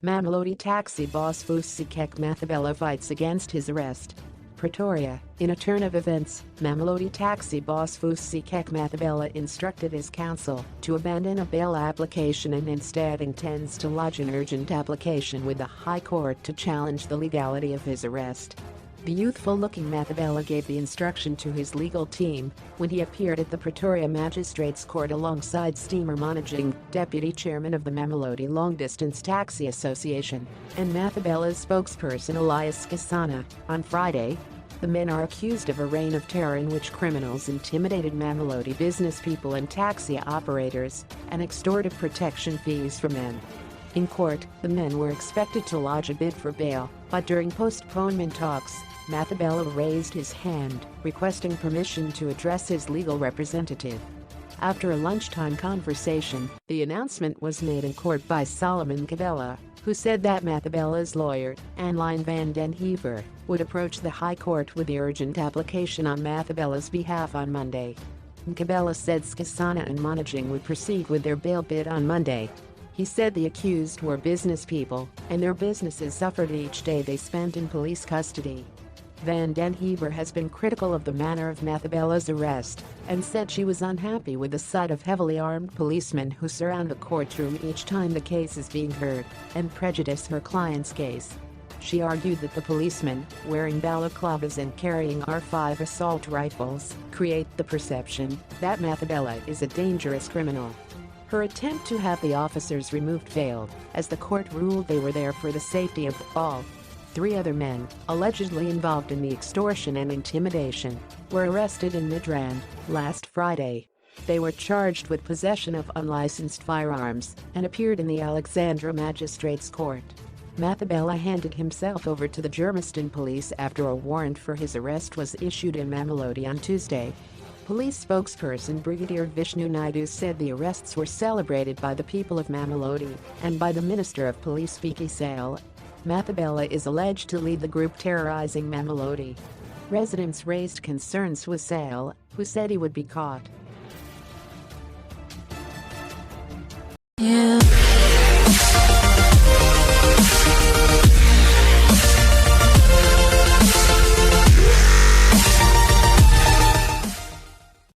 Mamelodi taxi boss Vusikek Mathabela fights against his arrest. Pretoria, in a turn of events, Mamelodi taxi boss Vusikek Mathabela instructed his counsel to abandon a bail application and instead intends to lodge an urgent application with the High Court to challenge the legality of his arrest. The youthful-looking Mathabela gave the instruction to his legal team when he appeared at the Pretoria Magistrates Court alongside Steamer Managing Deputy Chairman of the Mamelodi Long Distance Taxi Association and Mathabela's spokesperson Elias Kisana. On Friday, the men are accused of a reign of terror in which criminals intimidated Mamelodi businesspeople and taxi operators and extorted protection fees from them. In court, the men were expected to lodge a bid for bail, but during postponement talks, Mathabela raised his hand, requesting permission to address his legal representative. After a lunchtime conversation, the announcement was made in court by Solomon Kabela, who said that Mathabela's lawyer, Anline van den Heever, would approach the High Court with the urgent application on Mathabela's behalf on Monday. Kabela said Skisana and Managing would proceed with their bail bid on Monday. He said the accused were business people, and their businesses suffered each day they spent in police custody. Van den Heever has been critical of the manner of Mathabela's arrest and said she was unhappy with the sight of heavily armed policemen who surround the courtroom each time the case is being heard and prejudice her client's case. She argued that the policemen, wearing balaclavas and carrying R5 assault rifles, create the perception that Mathabela is a dangerous criminal. Her attempt to have the officers removed failed, as the court ruled they were there for the safety of all. 3 other men, allegedly involved in the extortion and intimidation, were arrested in Midrand last Friday. They were charged with possession of unlicensed firearms and appeared in the Alexandra Magistrates Court. Mathabela handed himself over to the Germiston police after a warrant for his arrest was issued in Mamelodi on Tuesday. Police spokesperson Brigadier Vishnu Naidu said the arrests were celebrated by the people of Mamelodi and by the Minister of Police Vicky Sale. Mathabela is alleged to lead the group terrorizing Mamelodi. Residents raised concerns with Sale, who said he would be caught.